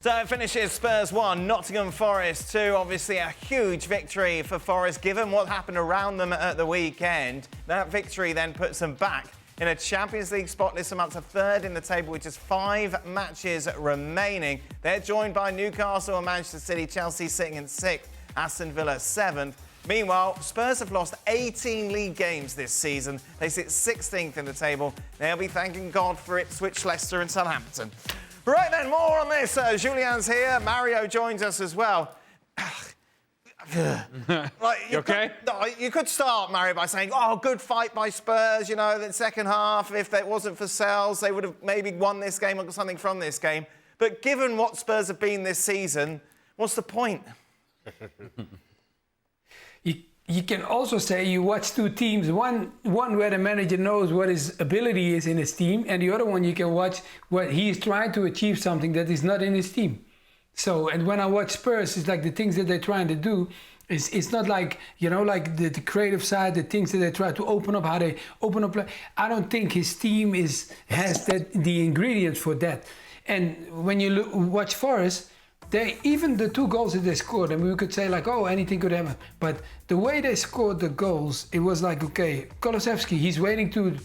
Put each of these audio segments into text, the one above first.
So it finishes Spurs 1, Nottingham Forest 2. Obviously a huge victory for Forest, given what happened around them at the weekend. That victory then puts them back in a Champions League spot, lifts them up to third in the table with just 5 matches remaining. They're joined by Newcastle and Manchester City, Chelsea sitting in 6th, Aston Villa 7th. Meanwhile, Spurs have lost 18 league games this season. They sit 16th in the table. They'll be thanking God for Ipswich, Leicester and Southampton. Right then, more on this. Julian's here. Mario joins us as well. You okay? You could start, Mario, by saying, oh, good fight by Spurs. You know, the second half, if it wasn't for Sells, they would have maybe won this game or got something from this game. But given what Spurs have been this season, what's the point? You can also say you watch two teams, one where the manager knows what his ability is in his team, and the other one you can watch what he is trying to achieve something that is not in his team. So, and when I watch Spurs, it's like the things that they're trying to do, it's not like, you know, like the creative side, the things that they try to open up, how they open up. I don't think his team has the ingredients for that. And when you watch Forest, even the 2 goals that they scored, and we could say like, oh, anything could happen. But the way they scored the goals, it was like, okay, Kulusevski, he's waiting to,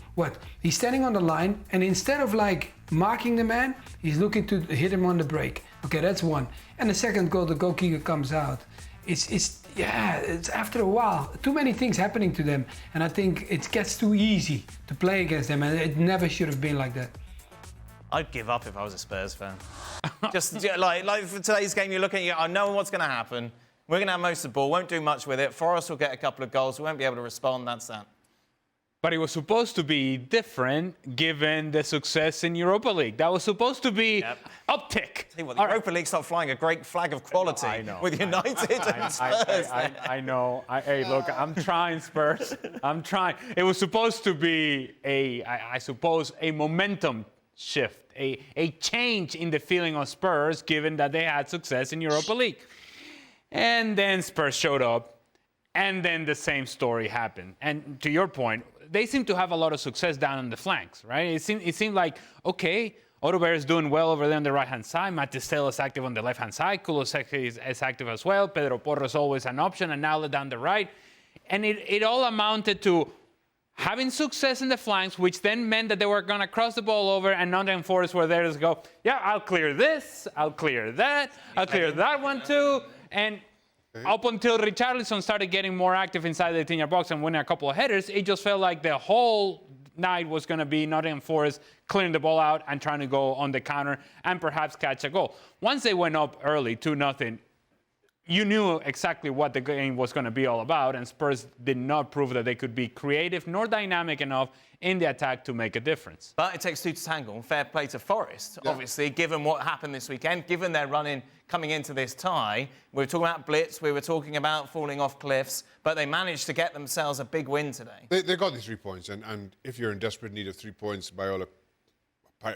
he's standing on the line, and instead of like marking the man, he's looking to hit him on the break. Okay, that's one. And the second goal, the goalkeeper comes out. It's after a while, too many things happening to them. And I think it gets too easy to play against them, and it never should have been like that. I'd give up if I was a Spurs fan. Just like for today's game, you're looking at, I know what's going to happen. We're going to have most of the ball, won't do much with it. Forest will get a couple of goals, we won't be able to respond, that's that. But it was supposed to be different given the success in Europa League. That was supposed to be uptick. Tell you what, the Europa League stopped flying a great flag of quality with United and Spurs. I know. Hey, look, I'm trying, Spurs. I'm trying. It was supposed to be I suppose, a momentum shift, a change in the feeling of Spurs, given that they had success in Europa League. And then Spurs showed up, and then the same story happened. And to your point, they seem to have a lot of success down on the flanks, right? It seemed like, okay, Odegaard is doing well over there on the right-hand side. Matistel is active on the left-hand side. Kulusevski is active as well. Pedro Porro is always an option, and now down the right. And it all amounted to having success in the flanks, which then meant that they were going to cross the ball over, and Nottingham Forest were there to go, yeah, I'll clear this, I'll clear that, I'll clear that one too. And up until Richarlison started getting more active inside the 18-yard box and winning a couple of headers, it just felt like the whole night was going to be Nottingham Forest clearing the ball out and trying to go on the counter and perhaps catch a goal. Once they went up early, 2-0, you knew exactly what the game was going to be all about, and Spurs did not prove that they could be creative nor dynamic enough in the attack to make a difference. But it takes 2 to tangle, and fair play to Forest, obviously, given what happened this weekend, given their run-in coming into this tie. We were talking about blitz, we were talking about falling off cliffs, but they managed to get themselves a big win today. They got the 3 points, and if you're in desperate need of 3 points, by all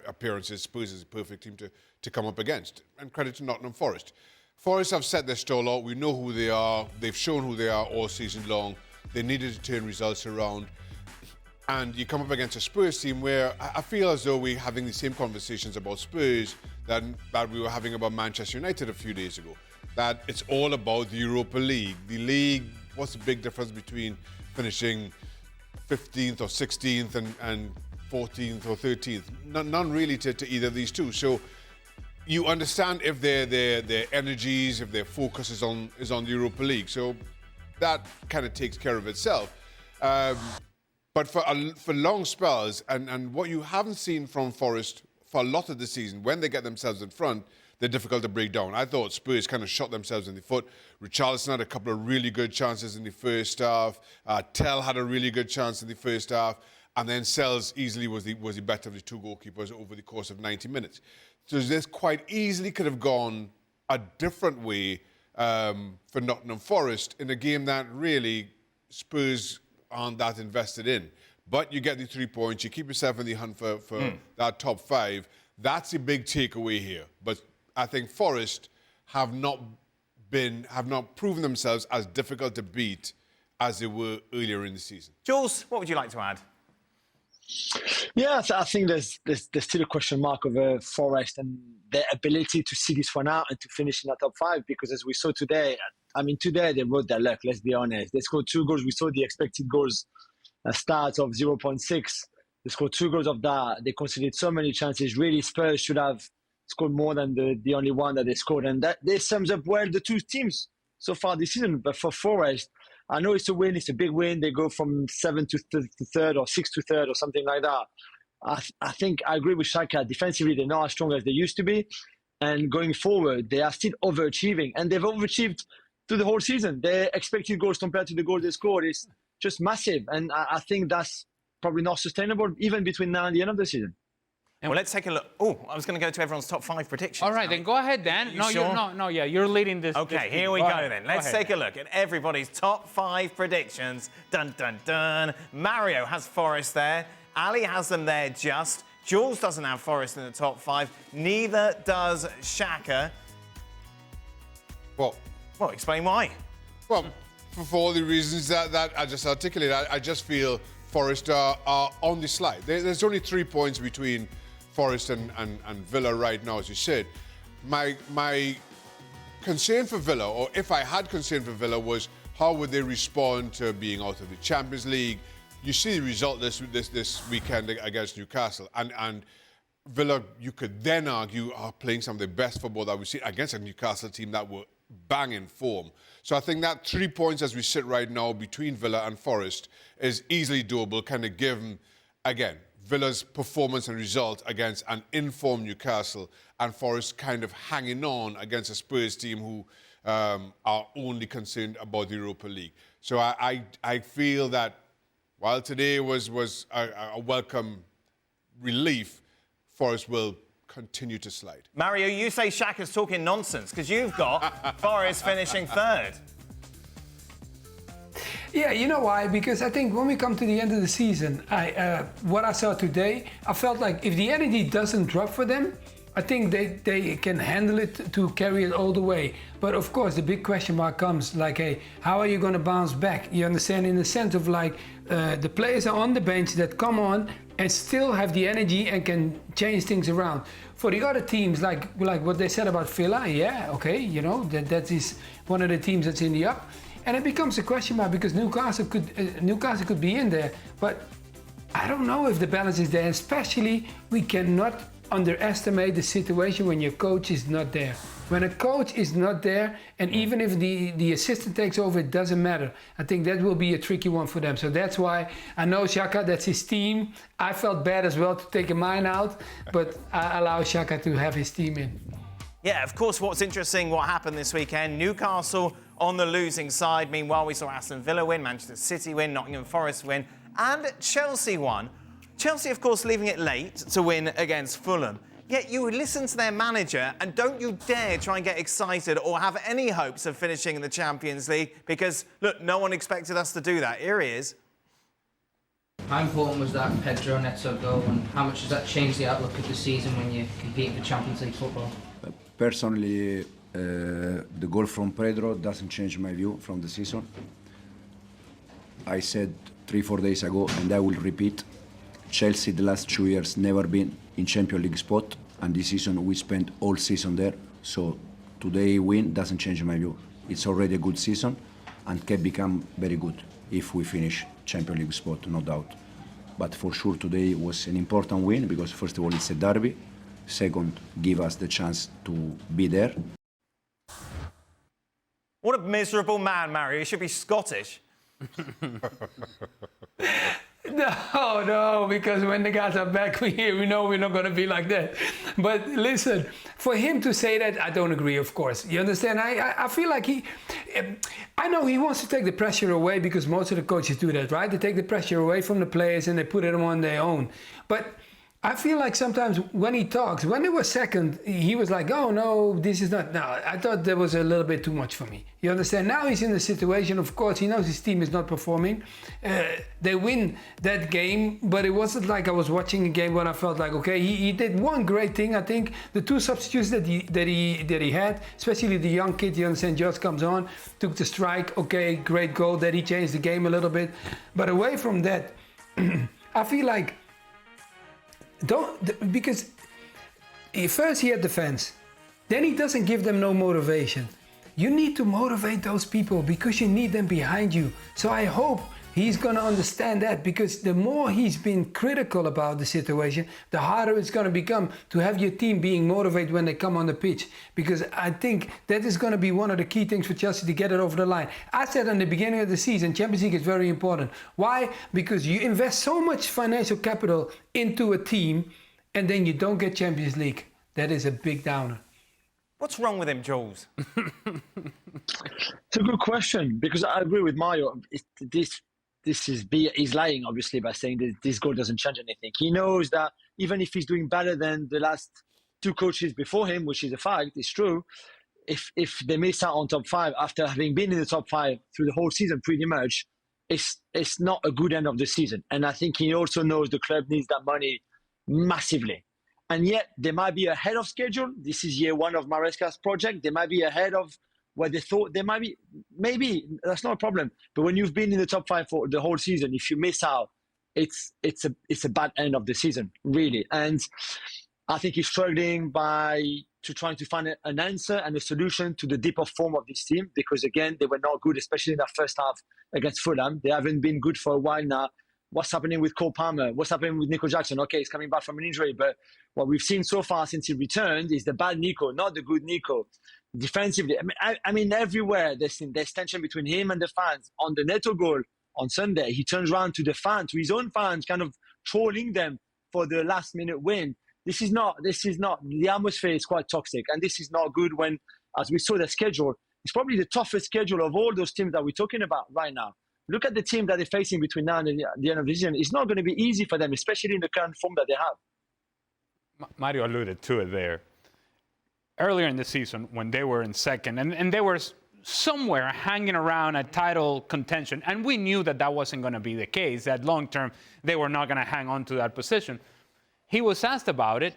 appearances, Spurs is a perfect team to come up against. And credit to Nottingham Forest. Forest have set their stall out. We know who they are. They've shown who they are all season long. They needed to turn results around. And you come up against a Spurs team where I feel as though we're having the same conversations about Spurs that we were having about Manchester United a few days ago. That it's all about the Europa League. The league, what's the big difference between finishing 15th or 16th and 14th or 13th? None really to either of these two. So you understand if their energies, if their focus is on the Europa League. So that kind of takes care of itself. But for long spells, and what you haven't seen from Forest for a lot of the season, when they get themselves in front, they're difficult to break down. I thought Spurs kind of shot themselves in the foot. Richarlison had a couple of really good chances in the first half. Tell had a really good chance in the first half. And then Sells easily was the better of the 2 goalkeepers over the course of 90 minutes. So this quite easily could have gone a different way for Nottingham Forest in a game that really Spurs aren't that invested in. But you get the 3 points, you keep yourself in the hunt for that top 5. That's a big takeaway here. But I think Forest have not proven themselves as difficult to beat as they were earlier in the season. Jules, what would you like to add? Yeah, I think there's still a question mark over Forest and their ability to see this one out and to finish in the top 5, because as we saw today, today they rode their luck, let's be honest. They scored 2 goals. We saw the expected goals stats of 0.6. They scored 2 goals of that. They conceded so many chances. Really, Spurs should have scored more than the only one that they scored. And that this sums up well the two teams so far this season. But for Forest, I know it's a win. It's a big win. They go from 7th to 3rd or 6th to 3rd or something like that. I think I agree with Shaka. Defensively, they're not as strong as they used to be. And going forward, they are still overachieving. And they've overachieved through the whole season. Their expected goals compared to the goals they scored is just massive. And I think that's probably not sustainable, even between now and the end of the season. Well, let's take a look. Oh, I was going to go to everyone's top 5 predictions. All right, then go ahead, Dan. You sure? You're leading this. Okay, this here we go go ahead. then. Let's take a look at everybody's top 5 predictions. Dun, dun, dun. Mario has Forest there. Ali has them there just. Jules doesn't have Forest in the top 5. Neither does Shaka. Well, explain why. Well, for all the reasons that I just articulated, I just feel Forest are on the slide. There's only 3 points between Forest and Villa right now, as you said. My concern for Villa, or if I had concern for Villa, was how would they respond to being out of the Champions League. You see the result this weekend against Newcastle, and Villa, you could then argue, are playing some of the best football that we've seen against a Newcastle team that were banging form. So I think that 3 points as we sit right now between Villa and Forest is easily doable, kind of given, again, Villa's performance and result against an informed Newcastle, and Forest kind of hanging on against a Spurs team who are only concerned about the Europa League. So I feel that while today was a welcome relief, Forest will continue to slide. Mario, you say Shaka's talking nonsense because you've got Forest finishing 3rd. Yeah, you know why? Because I think when we come to the end of the season, what I saw today, I felt like if the energy doesn't drop for them, I think they can handle it to carry it all the way. But of course, the big question mark comes like, hey, how are you going to bounce back? You understand, in the sense of like the players are on the bench that come on and still have the energy and can change things around. For the other teams, like what they said about Villa, yeah, okay, you know, that is one of the teams that's in the up. And it becomes a question mark because Newcastle could be in there, but I don't know if the balance is there. Especially, we cannot underestimate the situation when your coach is not there. When a coach is not there, and even if the assistant takes over, it doesn't matter. I think that will be a tricky one for them. So that's why I know Xhaka, that's his team. I felt bad as well to take mine out, but I allow Xhaka to have his team in. Yeah, of course, what's interesting, what happened this weekend, Newcastle on the losing side. Meanwhile, we saw Aston Villa win, Manchester City win, Nottingham Forest win, and Chelsea won. Chelsea, of course, leaving it late to win against Fulham. Yet you listen to their manager and don't you dare try and get excited or have any hopes of finishing in the Champions League because, look, no one expected us to do that. Here he is. How important was that Pedro Neto goal, and how much does that change the outlook of the season when you're competing for Champions League football? Personally, the goal from Pedro doesn't change my view from the season. I said 3-4 days ago, and I will repeat, Chelsea the last 2 years never been in Champions League spot, and this season we spent all season there. So today win doesn't change my view. It's already a good season and can become very good if we finish Champions League spot, no doubt. But for sure today was an important win because first of all it's a derby, second give us the chance to be there. What a miserable man, Mario. He should be Scottish. No, because when the guys are back here, we know we're not going to be like that. But listen, for him to say that, I don't agree, of course. You understand? I feel like I know he wants to take the pressure away because most of the coaches do that, right? They take the pressure away from the players and they put it on their own. But I feel like sometimes when he talks, when they were second, he was like, oh no, this is not. No, I thought that was a little bit too much for me. You understand? Now he's in the situation, of course, he knows his team is not performing. They win that game, but it wasn't like I was watching a game when I felt like, okay, he did one great thing. I think the 2 substitutes that he had, especially the young kid, you understand, just comes on, took the strike, okay, great goal, that he changed the game a little bit. But away from that, I feel like Because first he had the fans, then he doesn't give them no motivation. You need to motivate those people because you need them behind you. So I hope he's going to understand that, because the more he's been critical about the situation, the harder it's going to become to have your team being motivated when they come on the pitch. Because I think that is going to be one of the key things for Chelsea to get it over the line. I said in the beginning of the season, Champions League is very important. Why? Because you invest so much financial capital into a team and then you don't get Champions League. That is a big downer. What's wrong with him, Jules? It's a good question, because I agree with Mario. He's lying, obviously, by saying that this goal doesn't change anything. He knows that even if he's doing better than the last two coaches before him, which is a fact, it's true, if they miss out on top five after having been in the top five through the whole season pretty much, it's not a good end of the season. And I think he also knows the club needs that money massively. And yet they might be ahead of schedule. This is year one of Maresca's project. They might be ahead of where they thought they might be. Maybe that's not a problem. But when you've been in the top five for the whole season, if you miss out, it's a bad end of the season, really. And I think he's struggling to trying to find an answer and a solution to the deeper form of this team, because again, they were not good, especially in that first half against Fulham. They haven't been good for a while now. What's happening with Cole Palmer? What's happening with Nico Jackson? Okay, he's coming back from an injury, but what we've seen so far since he returned is the bad Nico, not the good Nico. Defensively, I mean everywhere there's tension between him and the fans. On the Neto goal on Sunday, he turns around to his own fans, kind of trolling them for the last minute win. This is not, the atmosphere is quite toxic, and this is not good when, as we saw the schedule, it's probably the toughest schedule of all those teams that we're talking about right now. Look at the team that they're facing between now and the end of the season. It's not going to be easy for them, especially in the current form that they have. Mario alluded to it there. Earlier in the season, when they were in second, and they were somewhere hanging around a title contention, and we knew that that wasn't going to be the case, that long term they were not going to hang on to that position. He was asked about it,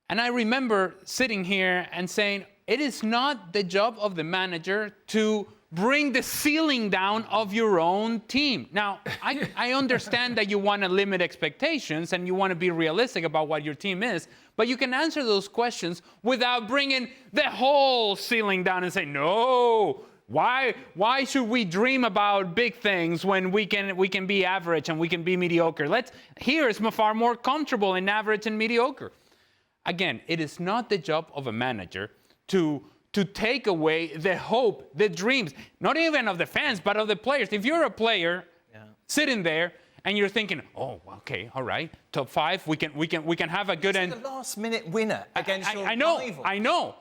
and I remember sitting here and saying, it is not the job of the manager to bring the ceiling down of your own team. Now, I understand that you want to limit expectations and you want to be realistic about what your team is, but you can answer those questions without bringing the whole ceiling down and say, no, why should we dream about big things when we can be average and we can be mediocre? Here is far more comfortable in average and mediocre. Again, it is not the job of a manager to take away the hope, the dreams, not even of the fans, but of the players. If you're a player sitting there and you're thinking, oh, okay, all right, top five, we can have a good end. It's the last-minute winner against your rival. I know,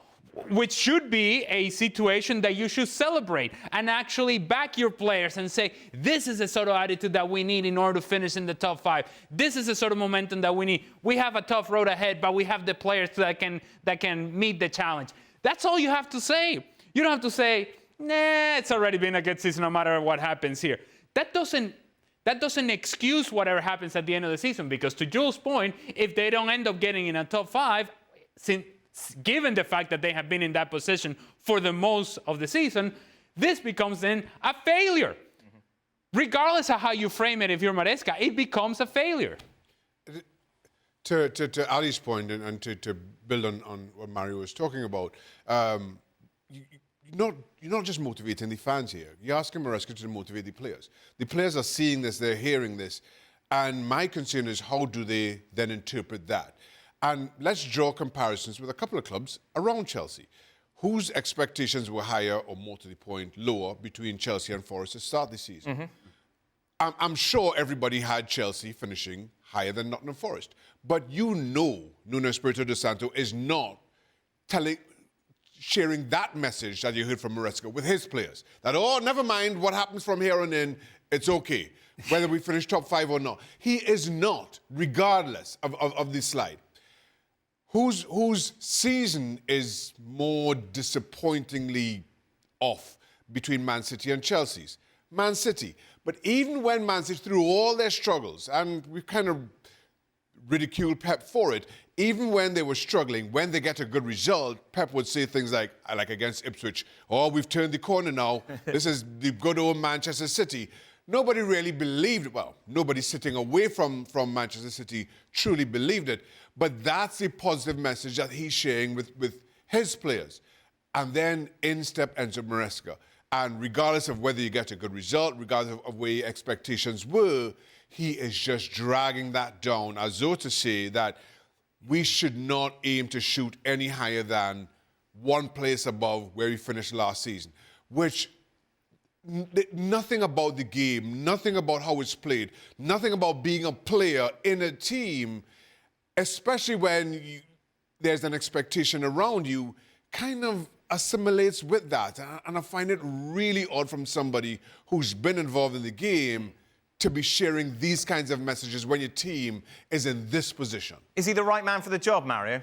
which should be a situation that you should celebrate and actually back your players and say, this is the sort of attitude that we need in order to finish in the top five. This is the sort of momentum that we need. We have a tough road ahead, but we have the players that can meet the challenge. That's all you have to say. You don't have to say, nah, it's already been a good season no matter what happens here. That doesn't excuse whatever happens at the end of the season, because to Jules' point, if they don't end up getting in a top five, given the fact that they have been in that position for the most of the season, this becomes then a failure. Mm-hmm. Regardless of how you frame it, if you're Maresca, it becomes a failure. To Ali's point, and to build on what Mario was talking about, you're not just motivating the fans here. You're asking Maresca to motivate the players. The players are seeing this, they're hearing this, and my concern is how do they then interpret that? And let's draw comparisons with a couple of clubs around Chelsea, whose expectations were higher, or more to the point, lower, between Chelsea and Forest to start the season. Mm-hmm. I'm sure everybody had Chelsea finishing higher than Nottingham Forest. But you know Nuno Espirito Santo is not sharing that message that you heard from Maresca with his players. That, oh, never mind what happens from here on in, it's okay, whether we finish top five or not. He is not, regardless of this slide. Whose season is more disappointingly off between Man City and Chelsea's? Man City. But even when Man City, through all their struggles, and we kind of ridiculed Pep for it, even when they were struggling, when they get a good result, Pep would say things like against Ipswich, oh, we've turned the corner now. This is the good old Manchester City. nobody really believed, well, nobody sitting away from Manchester City truly believed it. But that's the positive message that he's sharing with his players. And then in step Enzo Maresca. And regardless of whether you get a good result, regardless of where your expectations were, he is just dragging that down, as though to say that we should not aim to shoot any higher than one place above where we finished last season, which nothing about the game, nothing about how it's played, nothing about being a player in a team, especially when there's an expectation around you, kind of assimilates with that. And I find it really odd from somebody who's been involved in the game to be sharing these kinds of messages when your team is in this position. Is he the right man for the job, Mario?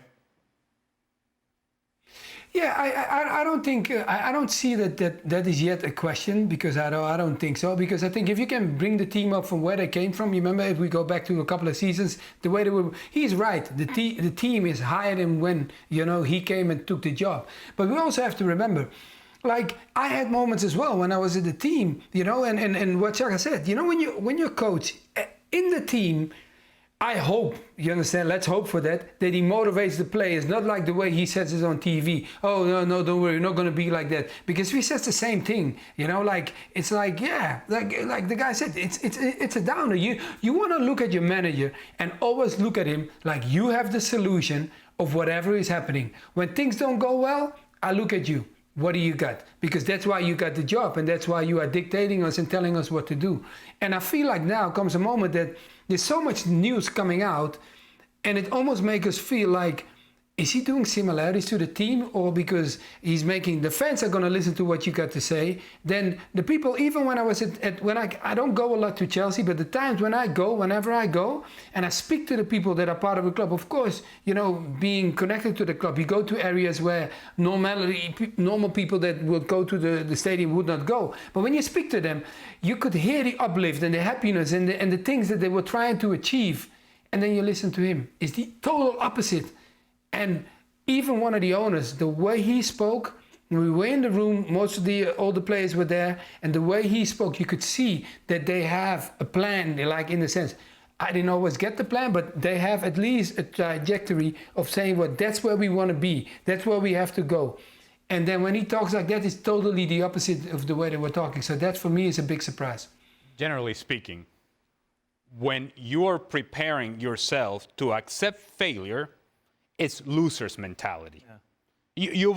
Yeah, I don't think I don't see that is yet a question, because I don't think so, because I think if you can bring the team up from where they came from, you remember if we go back to a couple of seasons, the way they were, he's right. The team is higher than when he came and took the job. But we also have to remember, like, I had moments as well when I was at the team, and what Chaka said, when you're coach in the team, I hope, you understand, let's hope for that he motivates the players, not like the way he says it on TV. Oh, no, don't worry, you're not going to be like that. Because if he says the same thing, it's like, yeah, like the guy said, it's a downer. You want to look at your manager and always look at him like you have the solution of whatever is happening. When things don't go well, I look at you. What do you got? Because that's why you got the job, and that's why you are dictating us and telling us what to do. And I feel like now comes a moment that there's so much news coming out, and it almost makes us feel like, is he doing similarities to the team, or because he's making the fans are going to listen to what you got to say? Then the people, even when I was when I don't go a lot to Chelsea, but the times when I go, whenever I go, and I speak to the people that are part of the club, of course, being connected to the club, you go to areas where normal people that would go to the stadium would not go. But when you speak to them, you could hear the uplift and the happiness and the things that they were trying to achieve. And then you listen to him. It's the total opposite. And even one of the owners, the way he spoke, we were in the room, all the players were there, and the way he spoke, you could see that they have a plan, like in the sense, I didn't always get the plan, but they have at least a trajectory of saying, well, that's where we want to be, that's where we have to go. And then when he talks like that, it's totally the opposite of the way they were talking. So that for me is a big surprise. Generally speaking, when you are preparing yourself to accept failure, it's loser's mentality. Yeah.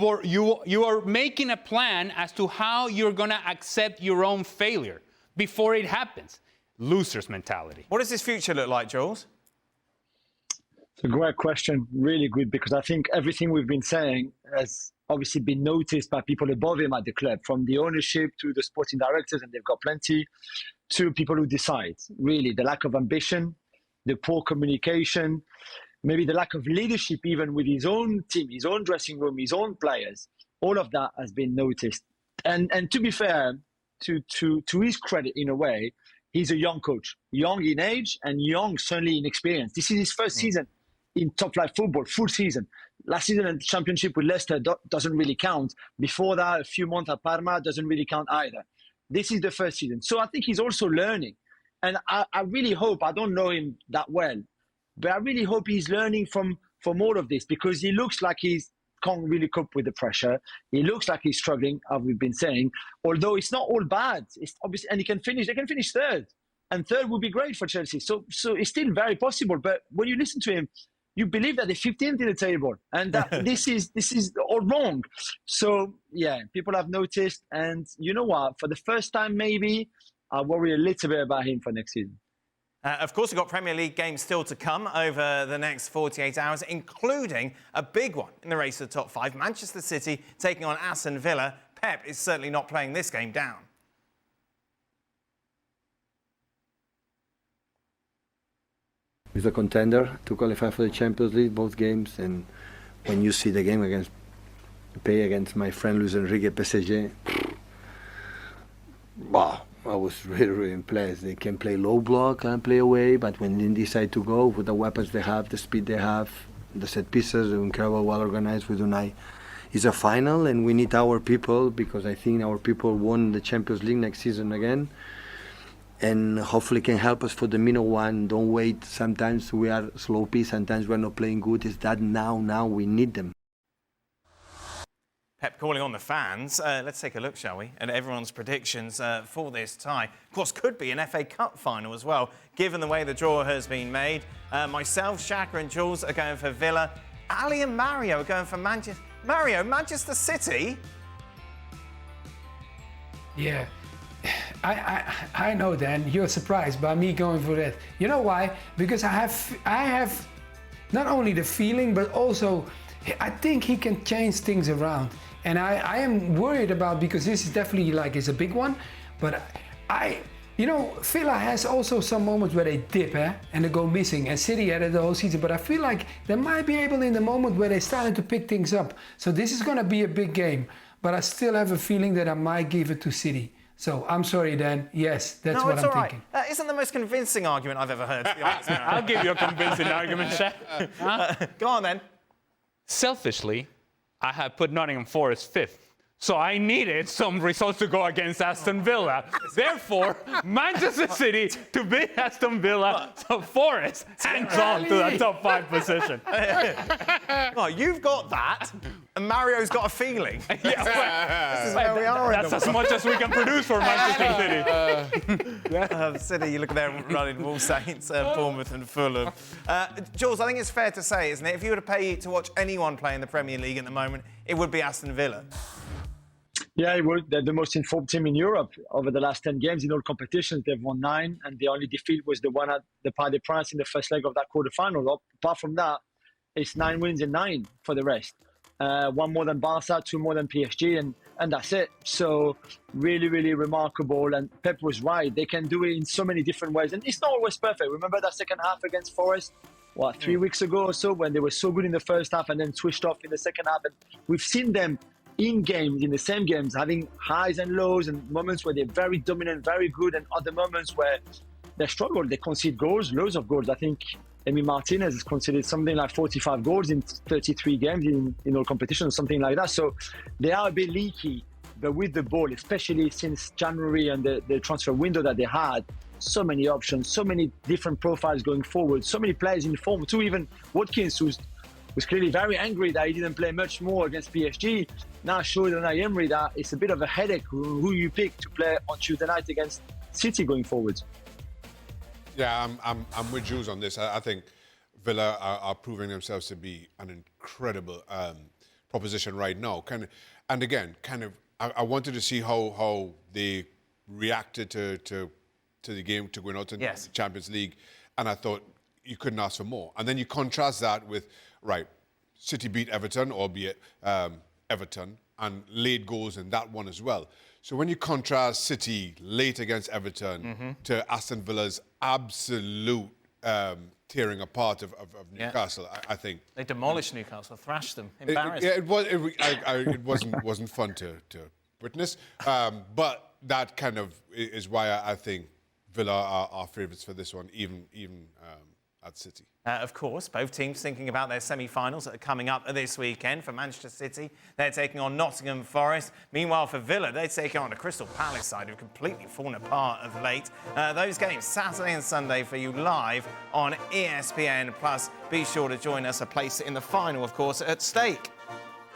You are making a plan as to how you're going to accept your own failure before it happens. Loser's mentality. What does his future look like, Jules? It's a great question, really good, because I think everything we've been saying has obviously been noticed by people above him at the club, from the ownership to the sporting directors, and they've got plenty, to people who decide. Really, the lack of ambition, the poor communication, maybe the lack of leadership even with his own team, his own dressing room, his own players. All of that has been noticed. And to be fair, to his credit in a way, he's a young coach, young in age and young certainly in experience. This is his first season in top flight football, full season. Last season in the championship with Leicester doesn't really count. Before that, a few months at Parma doesn't really count either. This is the first season. So I think he's also learning. And I really hope, I don't know him that well, but I really hope he's learning from all of this, because he looks like he can't really cope with the pressure. He looks like he's struggling, as we've been saying, although it's not all bad. It's obvious, and they can finish third. And third would be great for Chelsea. So it's still very possible. But when you listen to him, you believe that they're 15th in the table, and that this is all wrong. So yeah, people have noticed, and you know what? For the first time, maybe I worry a little bit about him for next season. Of course, we've got Premier League games still to come over the next 48 hours, including a big one in the race to the top 5. Manchester City taking on Aston Villa. Pep is certainly not playing this game down. He's a contender to qualify for the Champions League, both games. And when you see the game against my friend Luis Enrique PSG, wow. I was really impressed. They can play low block and play away, but when they decide to go with the weapons they have, the speed they have, the set pieces, they're incredible, well organized with Unai. It's a final, and we need our people, because I think our people won the Champions League next season again. and hopefully can help us for the minute one. Don't wait. Sometimes we are sloppy. Sometimes we're not playing good. It's that now we need them. Pep calling on the fans. Let's take a look, shall we, at everyone's predictions for this tie. Of course, could be an FA Cup final as well, given the way the draw has been made. Myself, Shaka and Jules are going for Villa. Ali and Mario are going for Manchester. Mario, Manchester City? Yeah, I know, Dan. You're surprised by me going for that. You know why? Because I have not only the feeling, but also I think he can change things around. And I am worried about, because this is definitely is a big one, but Villa has also some moments where they dip, and they go missing, and City had it the whole season, but I feel like they might be able in the moment where they started to pick things up. So this is going to be a big game, but I still have a feeling that I might give it to City. So I'm sorry, Dan. Yes, that's what I'm thinking. That isn't the most convincing argument I've ever heard, to be honest. I'll give you a convincing argument, Shaq. Go on, then. Selfishly, I had put Nottingham Forest 5th. So I needed some results to go against Aston Villa. Therefore, Manchester City to beat Aston Villa, so Forest hangs on to that top 5 position. Oh, you've got that, and Mario's got a feeling. Yeah, this is where we are. That's as much as we can produce for Manchester City. City, you look at them running Wall Saints, Bournemouth and Fulham. Jules, I think it's fair to say, isn't it, if you were to pay to watch anyone play in the Premier League at the moment, it would be Aston Villa. Yeah, they're the most informed team in Europe over the last 10 games in all competitions. They've won 9, and the only defeat was the one at the Parc des Princes in the first leg of that quarterfinal. Apart from that, it's 9 wins and 9 for the rest. 1 more than Barca, 2 more than PSG, and that's it. So really, really remarkable. And Pep was right. They can do it in so many different ways. And it's not always perfect. Remember that second half against Forest? 3 weeks ago or so, when they were so good in the first half and then switched off in the second half. And we've seen them in games, in the same games, having highs and lows and moments where they're very dominant, very good, and other moments where they struggle. They concede goals, loads of goals. I think Emi Martinez has conceded something like 45 goals in 33 games in all competitions, something like that. So they are a bit leaky, but with the ball, especially since January and the transfer window that they had, so many options, so many different profiles going forward, so many players in form, too. Even Watkins, who was clearly very angry that he didn't play much more against PSG, now showed Unai Emery that it's a bit of a headache who you pick to play on Tuesday night against City going forward. Yeah, I'm with Jules on this. I think Villa are proving themselves to be an incredible proposition right now. I wanted to see how they reacted to the game, to going out in the Champions League, and I thought you couldn't ask for more. And then you contrast that with, City beat Everton, albeit Everton, and late goals in that one as well. So when you contrast City late against Everton to Aston Villa's absolute tearing apart of Newcastle, I think they demolished Newcastle, thrashed them, embarrassed. It wasn't fun to witness, but that kind of is why I think Villa are favourites for this one, even at City. Of course, both teams thinking about their semi-finals that are coming up this weekend. For Manchester City, they're taking on Nottingham Forest. Meanwhile, for Villa, they're taking on the Crystal Palace side, who've completely fallen apart of late. Those games, Saturday and Sunday, for you live on ESPN+. Be sure to join us. A place in the final, of course, at stake.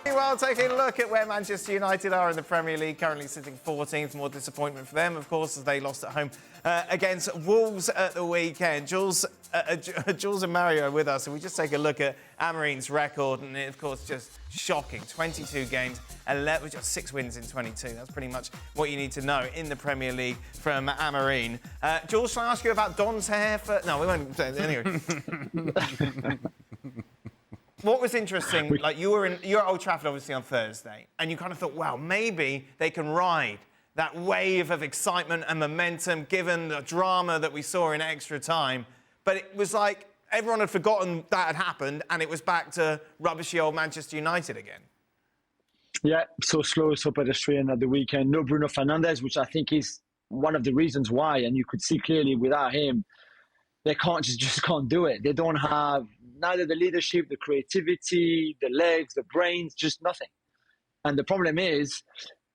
Well, taking a look at where Manchester United are in the Premier League, currently sitting 14th. More disappointment for them, of course, as they lost at home against Wolves at the weekend. Jules and Mario are with us, and we just take a look at Amarin's record, and it, of course, just shocking. 22 games, 11, just 6 wins in 22. That's pretty much what you need to know in the Premier League from Amarin. Jules, shall I ask you about Don's hair? No, we won't. Anyway. What was interesting, you're at Old Trafford obviously on Thursday, and you kind of thought, wow, maybe they can ride that wave of excitement and momentum given the drama that we saw in extra time. But it was like everyone had forgotten that had happened, and it was back to rubbishy old Manchester United again. Yeah, so slow, so pedestrian at the weekend. No Bruno Fernandes, which I think is one of the reasons why, and you could see clearly without him, they just can't do it. They don't have neither the leadership, the creativity, the legs, the brains, just nothing. And the problem is,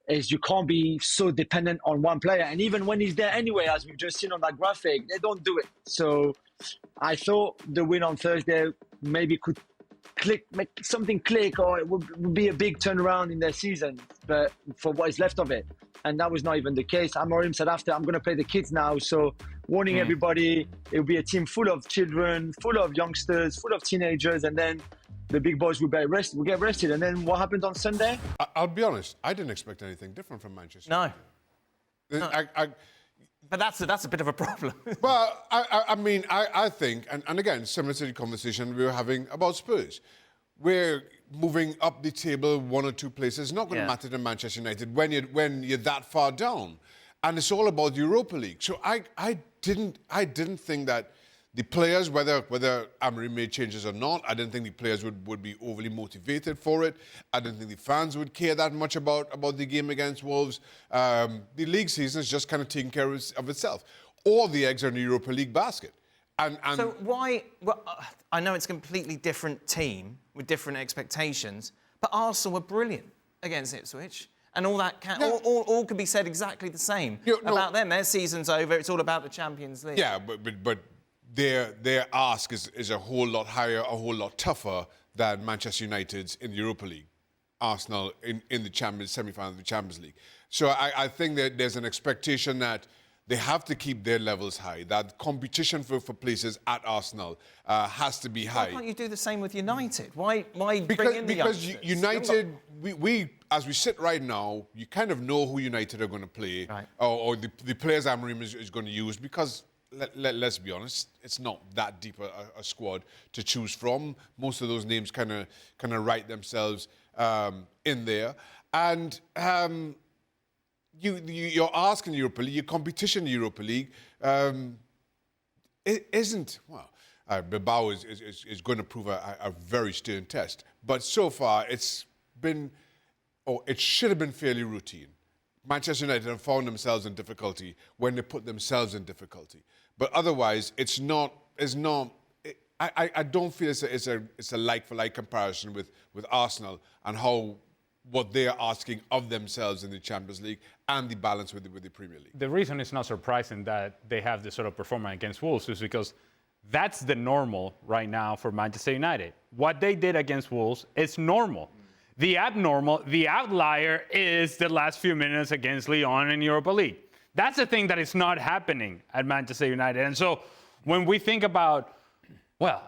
is you can't be so dependent on one player. And even when he's there anyway, as we've just seen on that graphic, they don't do it. So I thought the win on Thursday maybe could make something click, or it would be a big turnaround in their season, but for what is left of it. And that was not even the case. Amorim said after, I'm going to play the kids now. So warning everybody, it will be a team full of children, full of youngsters, full of teenagers, and then the big boys will get rested. And then what happened on Sunday? I'll be honest, I didn't expect anything different from Manchester. No. United. But that's a bit of a problem. Well, I mean, I think, and again, similar to the conversation we were having about Spurs, we're moving up the table one or two places. It's not going to matter to Manchester United when you're that far down, and it's all about the Europa League. So I didn't think that the players, whether Amorim made changes or not, I didn't think the players would be overly motivated for it. I didn't think the fans would care that much about the game against Wolves. The league season is just kind of taking care of itself. All the eggs are in the Europa League basket. And so why... Well, I know it's a completely different team with different expectations, but Arsenal were brilliant against Ipswich. And all that all can be said exactly the same about them. Their season's over. It's all about the Champions League. Yeah, but their ask is a whole lot higher, a whole lot tougher than Manchester United's in the Europa League. Arsenal in the semi-final of the Champions League. So I think that there's an expectation that they have to keep their levels high. That competition for places at Arsenal has to be high. Why can't you do the same with United? Why bring in the Because youngsters? United, we as we sit right now, you kind of know who United are going to play, or the players Amorim is going to use, because let's be honest, it's not that deep a squad to choose from. Most of those names kind of write themselves in there, and you're asking Europa League, your competition in Europa League, it isn't Bilbao is going to prove a very stern test, but so far it should have been fairly routine. Manchester United have found themselves in difficulty when they put themselves in difficulty. But otherwise, it's not. I don't feel it's a like-for-like comparison with Arsenal and what they are asking of themselves in the Champions League and the balance with the Premier League. The reason it's not surprising that they have this sort of performance against Wolves is because that's the normal right now for Manchester United. What they did against Wolves is normal. The abnormal, the outlier, is the last few minutes against Lyon in Europa League. That's the thing that is not happening at Manchester United. And so when we think about, well,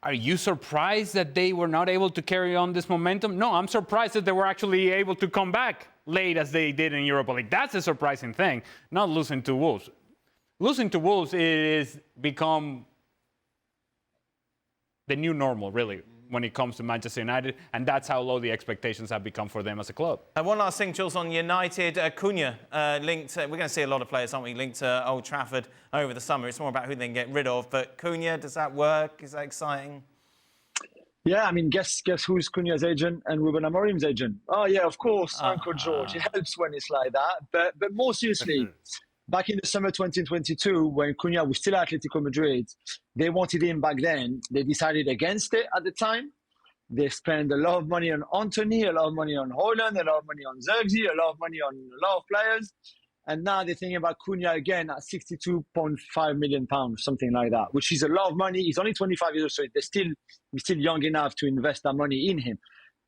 are you surprised that they were not able to carry on this momentum? No, I'm surprised that they were actually able to come back late as they did in Europa League. That's a surprising thing, not losing to Wolves. Losing to Wolves is become the new normal, really, when it comes to Manchester United, and that's how low the expectations have become for them as a club. One last thing, Jules, on United. Cunha linked, we're going to see a lot of players, aren't we, linked to Old Trafford over the summer. It's more about who they can get rid of, but Cunha, does that work? Is that exciting? Yeah, I mean, guess who's Cunha's agent and Ruben Amorim's agent? Oh, yeah, of course, Uncle George. It helps when it's like that. But more seriously, back in the summer 2022, when Cunha was still at Atletico Madrid, they wanted him back then. They decided against it at the time. They spent a lot of money on Anthony, a lot of money on Haaland, a lot of money on Zirkzee, a lot of money on a lot of players. And now they're thinking about Cunha again at £62.5 million, something like that, which is a lot of money. He's only 25 years old, so he's still young enough to invest that money in him.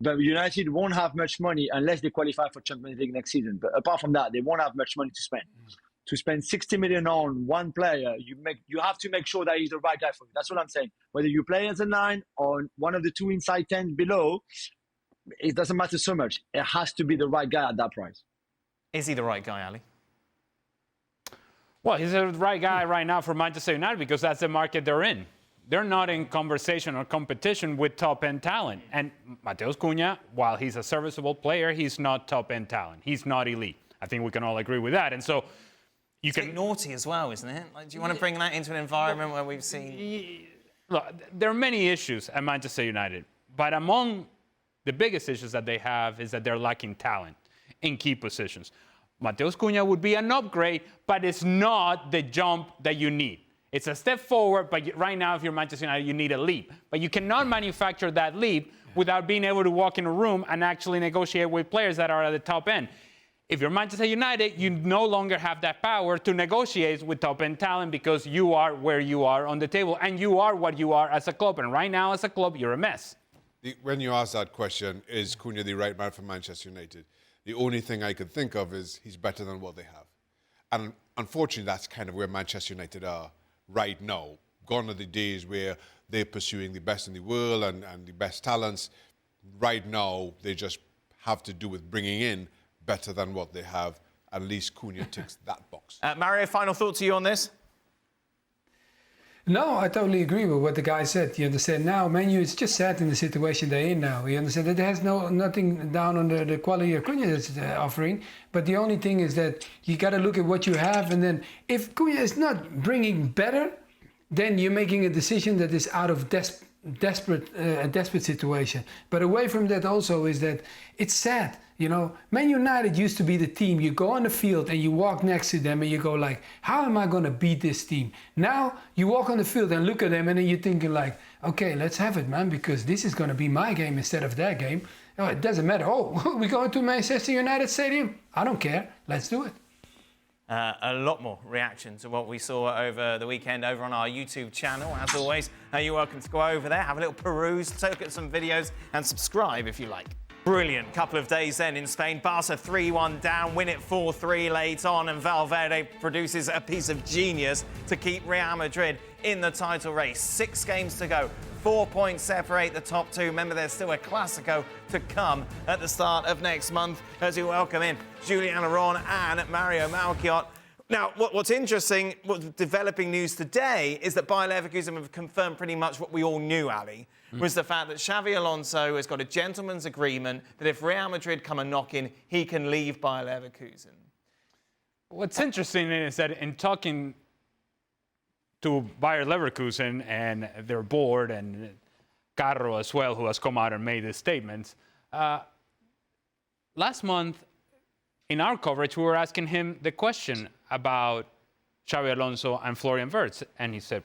But United won't have much money unless they qualify for Champions League next season. But apart from that, they won't have much money to spend. To spend 60 million on one player, you have to make sure that he's the right guy for you. That's what I'm saying. Whether you play as a 9 or one of the 2 inside 10 below, it doesn't matter so much. It has to be the right guy at that price. Is he the right guy, Ali? Well, he's the right guy right now for Manchester United because that's the market they're in. They're not in conversation or competition with top-end talent. And Matheus Cunha, while he's a serviceable player, he's not top-end talent. He's not elite. I think we can all agree with that. And so you it's can... a bit naughty as well, isn't it? Like, do you want to bring that into an environment where we've seen... Look, there are many issues at Manchester United, but among the biggest issues that they have is that they're lacking talent in key positions. Matheus Cunha would be an upgrade, but it's not the jump that you need. It's a step forward, but right now, if you're Manchester United, you need a leap. But you cannot manufacture that leap without being able to walk in a room and actually negotiate with players that are at the top end. if you're Manchester United, you no longer have that power to negotiate with top-end talent because you are where you are on the table and you are what you are as a club. And right now, as a club, you're a mess. When you ask that question, is Cunha the right man for Manchester United? The only thing I could think of is he's better than what they have. And unfortunately, that's kind of where Manchester United are right now. Gone are the days where they're pursuing the best in the world and the best talents. Right now, they just have to do with bringing in better than what they have. At least Cunha ticks that box. Mario, final thought to you on this? No, I totally agree with what the guy said. You understand now, Man U is just sad in the situation they're in now. You understand that there's nothing down on the quality of Cunha that's offering. But the only thing is that you got to look at what you have. And then if Cunha is not bringing better, then you're making a decision that is out of desperate situation. But away from that also is that it's sad. You know, Man United used to be the team. You go on the field and you walk next to them and you go like, how am I going to beat this team? Now you walk on the field and look at them and then you're thinking like, okay, let's have it, man, because this is going to be my game instead of their game. Oh, it doesn't matter. Oh, we're going to Manchester United Stadium. I don't care. Let's do it. A lot more reaction to what we saw over the weekend over on our YouTube channel. As always, you're welcome to go over there, have a little peruse, look at some videos and subscribe if you like. Brilliant couple of days then in Spain. Barca 3-1 down, win it 4-3 late on, and Valverde produces a piece of genius to keep Real Madrid in the title race. 6 games to go. 4 points separate the top two. Remember, there's still a Clásico to come at the start of next month as we welcome in Julian Aron and Mario Malchiot. Now, what's interesting, what's developing news today is that Bayer Leverkusen have confirmed pretty much what we all knew, Ali, was the fact that Xabi Alonso has got a gentleman's agreement that if Real Madrid come a knock-in, he can leave Bayer Leverkusen. What's interesting is that in talking to Bayer Leverkusen and their board and Carro as well, who has come out and made this statement, last month in our coverage, we were asking him the question about Xabi Alonso and Florian Wirtz, and he said,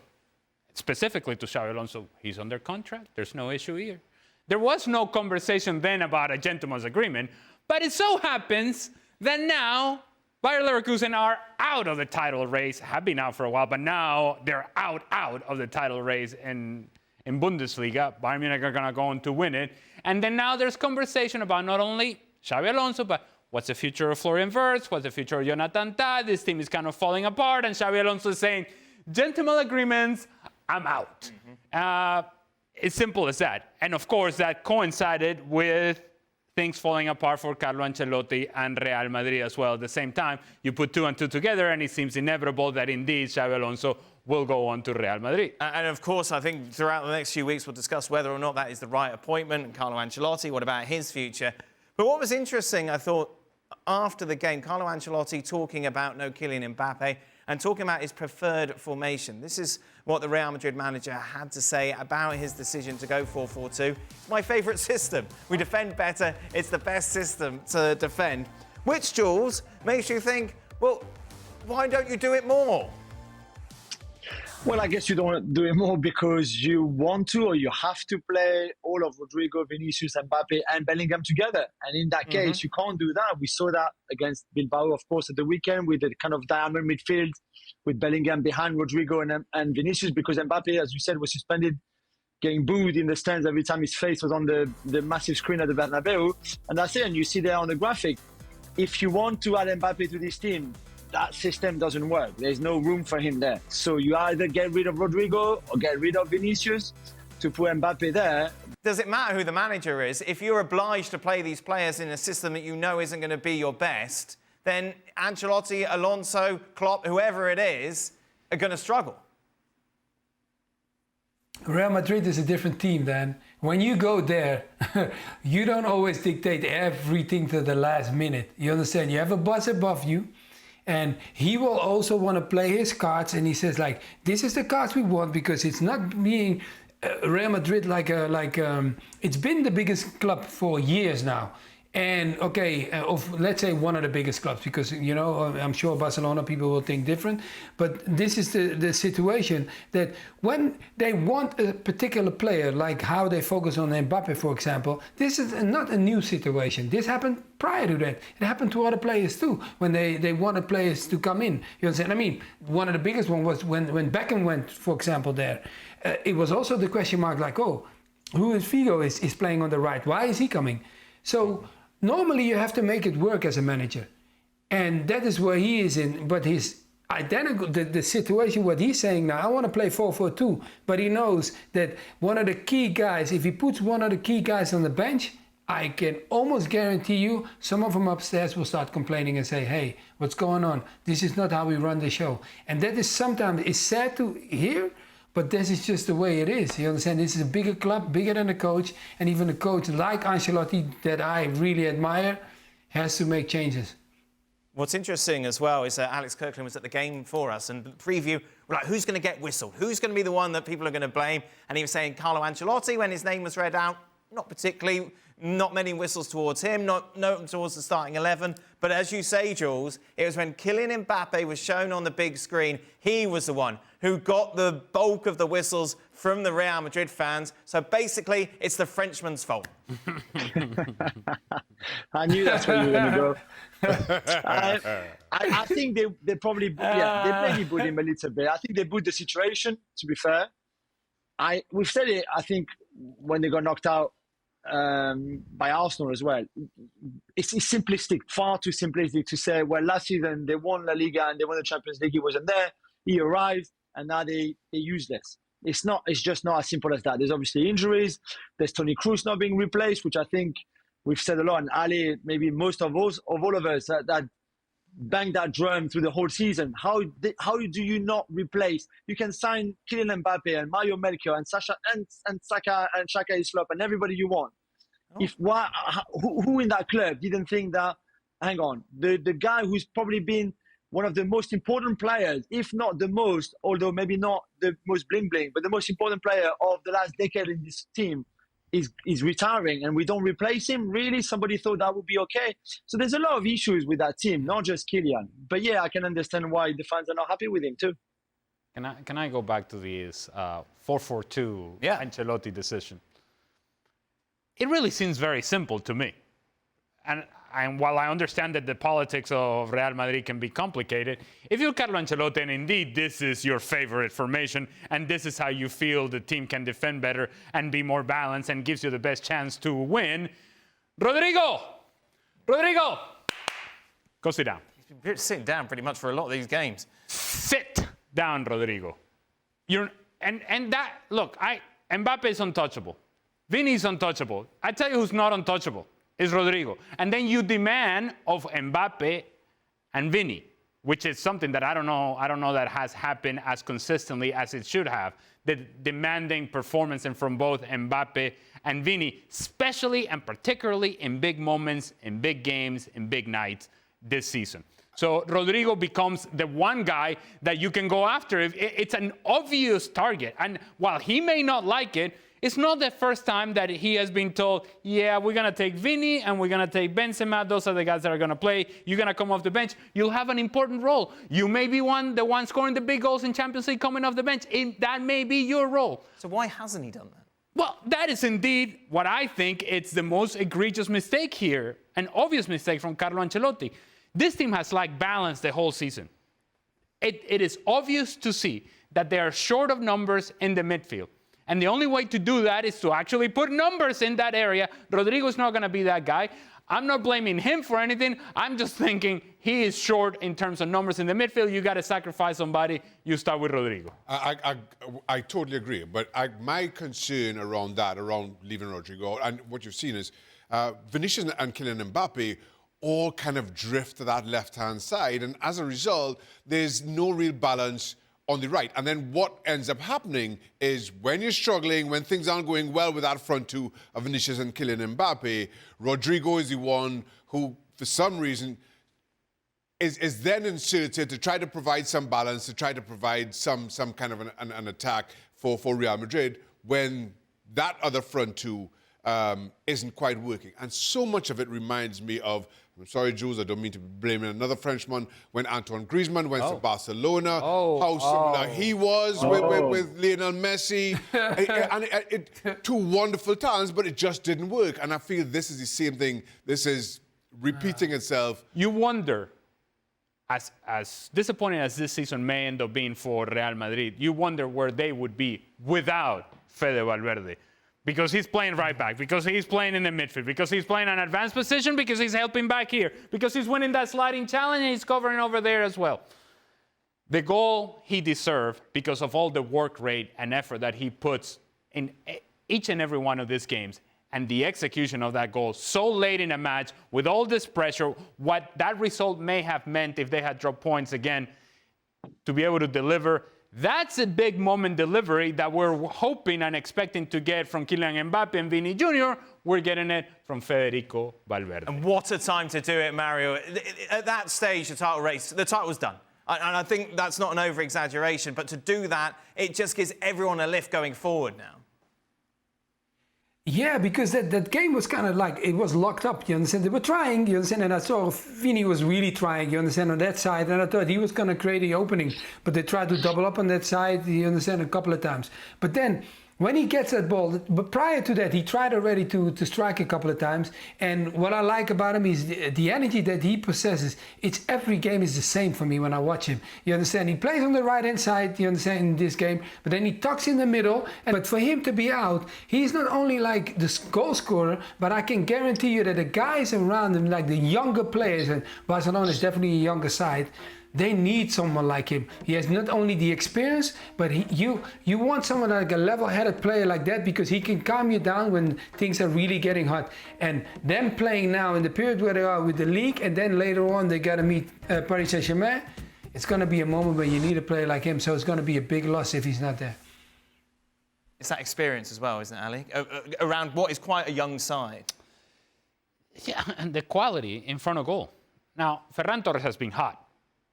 specifically to Xabi Alonso, he's under contract. There's no issue here. There was no conversation then about a gentleman's agreement, but it so happens that now Bayer Leverkusen are out of the title race, have been out for a while, but now they're out of the title race in Bundesliga. Bayern Munich are going to go on to win it. And then now there's conversation about not only Xabi Alonso, but what's the future of Florian Wirtz? What's the future of Jonathan Tah? This team is kind of falling apart. And Xabi Alonso is saying, gentleman agreements, I'm out. It's simple as that. And of course, that coincided with things falling apart for Carlo Ancelotti and Real Madrid as well. At the same time, you put 2 and 2 together, and it seems inevitable that indeed Xabi Alonso will go on to Real Madrid. And of course, I think throughout the next few weeks, we'll discuss whether or not that is the right appointment. Carlo Ancelotti, what about his future? But what was interesting, I thought, after the game, Carlo Ancelotti talking about no Kylian Mbappe and talking about his preferred formation. This is what the Real Madrid manager had to say about his decision to go 4-4-2. It's my favourite system. We defend better. It's the best system to defend. Which, Jules, makes you think, well, why don't you do it more? Well, I guess you don't do it more because you want to or you have to play all of Rodrigo, Vinicius, Mbappe and Bellingham together. And in that case, you can't do that. We saw that against Bilbao, of course, at the weekend with the kind of diamond midfield with Bellingham behind Rodrigo and Vinicius, because Mbappe, as you said, was suspended, getting booed in the stands every time his face was on the massive screen at the Bernabeu. And that's it. And you see there on the graphic, if you want to add Mbappe to this team, that system doesn't work. There's no room for him there. So you either get rid of Rodrigo or get rid of Vinicius to put Mbappe there. Does it matter who the manager is? If you're obliged to play these players in a system that you know isn't going to be your best, then Ancelotti, Alonso, Klopp, whoever it is, are going to struggle. Real Madrid is a different team, Dan. When you go there, you don't always dictate everything to the last minute. You understand? You have a boss above you. And he will also want to play his cards, and he says like, "This is the cards we want," because it's not being Real Madrid it's been the biggest club for years now. And okay, of let's say one of the biggest clubs, because I'm sure Barcelona people will think different, but this is the situation that when they want a particular player, like how they focus on Mbappe, for example, this is not a new situation. This happened prior to that. It happened to other players too, when they wanted players to come in. You understand? I mean, one of the biggest one was when Beckham went, for example, there. It was also the question mark, like, oh, who is Figo is playing on the right? Why is he coming? So normally you have to make it work as a manager. And that is where he is in. But his identical, the situation, what he's saying now, I want to play 4-4-2. But he knows that one of the key guys, if he puts one of the key guys on the bench, I can almost guarantee you some of them upstairs will start complaining and say, hey, what's going on? This is not how we run the show. And that is sometimes, it's sad to hear, but this is just the way it is. You understand? This is a bigger club, bigger than the coach. And even a coach like Ancelotti, that I really admire, has to make changes. What's interesting as well is that Alex Kirkland was at the game for us, and the preview, we're like, who's going to get whistled? Who's going to be the one that people are going to blame? And he was saying Carlo Ancelotti when his name was read out. Not particularly, not many whistles towards him, not towards the starting 11. But as you say, Jules, it was when Kylian Mbappe was shown on the big screen, he was the one who got the bulk of the whistles from the Real Madrid fans. So basically, it's the Frenchman's fault. I knew that's where you were going to go. I think they probably, they maybe booed him a little bit. I think they booed the situation, to be fair. We've said it, I think, when they got knocked out by Arsenal as well. It's simplistic, far too simplistic to say, well, last season they won La Liga and they won the Champions League. He wasn't there. He arrived and now they're useless. It's just not as simple as that. There's obviously injuries. There's Toni Kroos not being replaced, which I think we've said a lot. And Ali, maybe most of all of us that banged that drum through the whole season. How do you not replace? You can sign Kylian Mbappe and Mario Melchior and Sasha and Saka and Xhaka Islop and everybody you want. Oh. Who in that club didn't think that? Hang on, the guy who's probably been one of the most important players, if not the most, although maybe not the most bling bling, but the most important player of the last decade in this team is retiring and we don't replace him? Really? Somebody thought that would be okay? So there's a lot of issues with that team, not just Kylian. But yeah, I can understand why the fans are not happy with him too. Can I go back to this 4-4-2 Ancelotti decision? It really seems very simple to me. And while I understand that the politics of Real Madrid can be complicated, if you're Carlo Ancelotti and indeed this is your favorite formation and this is how you feel the team can defend better and be more balanced and gives you the best chance to win, Rodrigo, go sit down. He's been sitting down pretty much for a lot of these games. Sit down, Rodrigo. Mbappe is untouchable. Vini is untouchable. I tell you who's not untouchable. Is Rodrigo. And then you demand of Mbappe and Vini, which is something that I don't know that has happened as consistently as it should have. The demanding performance from both Mbappe and Vini, especially and particularly in big moments, in big games, in big nights this season. So Rodrigo becomes the one guy that you can go after. It's an obvious target. And while he may not like it, it's not the first time that he has been told, yeah, we're going to take Vini and we're going to take Benzema. Those are the guys that are going to play. You're going to come off the bench. You'll have an important role. You may be the one scoring the big goals in Champions League coming off the bench. That may be your role. So why hasn't he done that? Well, that is indeed what I think it's the most egregious mistake here, an obvious mistake from Carlo Ancelotti. This team has lacked balance the whole season. It is obvious to see that they are short of numbers in the midfield. And the only way to do that is to actually put numbers in that area. Rodrigo's not going to be that guy. I'm not blaming him for anything. I'm just thinking he is short in terms of numbers in the midfield. You got to sacrifice somebody. You start with Rodrigo. I totally agree. But my concern around leaving Rodrigo, and what you've seen is Vinicius and Kylian Mbappe all kind of drift to that left-hand side. And as a result, there's no real balance on the right. And then what ends up happening is when you're struggling, when things aren't going well with that front two of Vinicius and Kylian Mbappe, Rodrigo is the one who, for some reason, is then inserted to try to provide some balance, to try to provide some kind of an attack for Real Madrid when that other front two isn't quite working. And so much of it reminds me of, I'm sorry, Jules, I don't mean to blame another Frenchman, when Antoine Griezmann went to Barcelona, how similar he was with Lionel Messi. Two wonderful talents, but it just didn't work. And I feel this is the same thing. This is repeating itself. You wonder, as disappointing as this season may end up being for Real Madrid, you wonder where they would be without Fede Valverde. Because he's playing right back, because he's playing in the midfield, because he's playing an advanced position, because he's helping back here, because he's winning that sliding challenge and he's covering over there as well. The goal he deserved because of all the work rate and effort that he puts in each and every one of these games, and the execution of that goal so late in a match with all this pressure, what that result may have meant if they had dropped points again, to be able to deliver. That's a big moment delivery that we're hoping and expecting to get from Kylian Mbappe and Vini Jr. We're getting it from Federico Valverde. And what a time to do it, Mario. At that stage, the title was done. And I think that's not an over-exaggeration, but to do that, it just gives everyone a lift going forward now. Yeah, because that game was kind of like, it was locked up, you understand? They were trying, you understand? And I saw Vini was really trying, you understand, on that side. And I thought he was going to create the opening. But they tried to double up on that side, you understand, a couple of times. But then, when he gets that ball, but prior to that, he tried already to strike a couple of times. And what I like about him is the energy that he possesses. It's every game is the same for me when I watch him. You understand? He plays on the right-hand side, you understand, in this game. But then he tucks in the middle. But for him to be out, he's not only like the goal scorer, but I can guarantee you that the guys around him, like the younger players, and Barcelona is definitely a younger side, they need someone like him. He has not only the experience, but you want someone like a level-headed player like that, because he can calm you down when things are really getting hot. And them playing now in the period where they are with the league, and then later on they got to meet Paris Saint-Germain, it's going to be a moment where you need a player like him. So it's going to be a big loss if he's not there. It's that experience as well, isn't it, Ali? Around what is quite a young side. Yeah, and the quality in front of goal. Now, Ferran Torres has been hot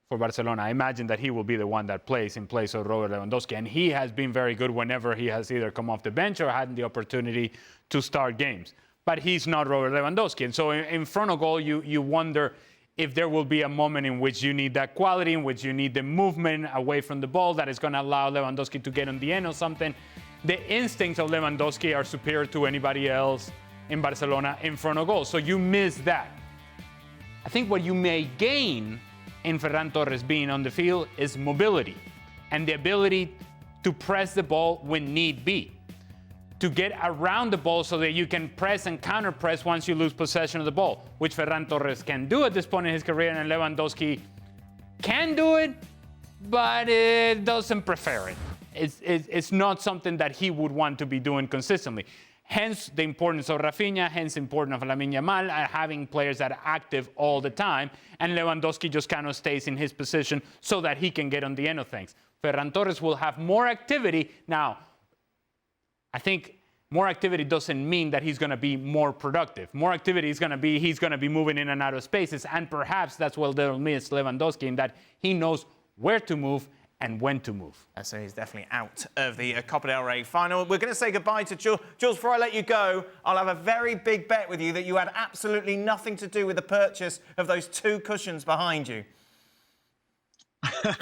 for Barcelona. I imagine that he will be the one that plays in place of Robert Lewandowski, and he has been very good whenever he has either come off the bench or had the opportunity to start games. But he's not Robert Lewandowski, and so in front of goal, you wonder if there will be a moment in which you need that quality, in which you need the movement away from the ball that is going to allow Lewandowski to get on the end or something. The instincts of Lewandowski are superior to anybody else in Barcelona in front of goal, so you miss that. I think what you may gain in Ferran Torres being on the field is mobility and the ability to press the ball when need be, to get around the ball so that you can press and counter-press once you lose possession of the ball, which Ferran Torres can do at this point in his career, and Lewandowski can do it, but it doesn't prefer it. It's not something that he would want to be doing consistently. Hence the importance of Rafinha, hence the importance of Lamine Yamal, having players that are active all the time, and Lewandowski just kind of stays in his position so that he can get on the end of things. Ferran Torres will have more activity. Now, I think more activity doesn't mean that he's going to be more productive. More activity is going to be he's going to be moving in and out of spaces, and perhaps that's what they'll miss Lewandowski, in that he knows where to move and when to move. So he's definitely out of the Copa del Rey final. We're going to say goodbye to Jules. Jules, before I let you go, I'll have a very big bet with you that you had absolutely nothing to do with the purchase of those 2 cushions behind you.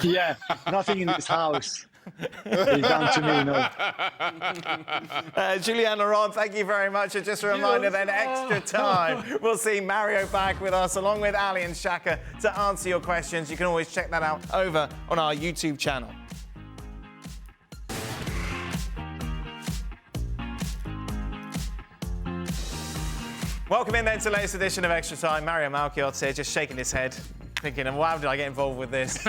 Yeah, nothing in this house. It's down to me, no. Julien Laurent, thank you very much. And just a reminder then, extra time. We'll see Mario back with us, along with Ali and Shaka, to answer your questions. You can always check that out over on our YouTube channel. Welcome in then to the latest edition of Extra Time. Mario Malchiot here, just shaking his head, thinking, wow, did I get involved with this?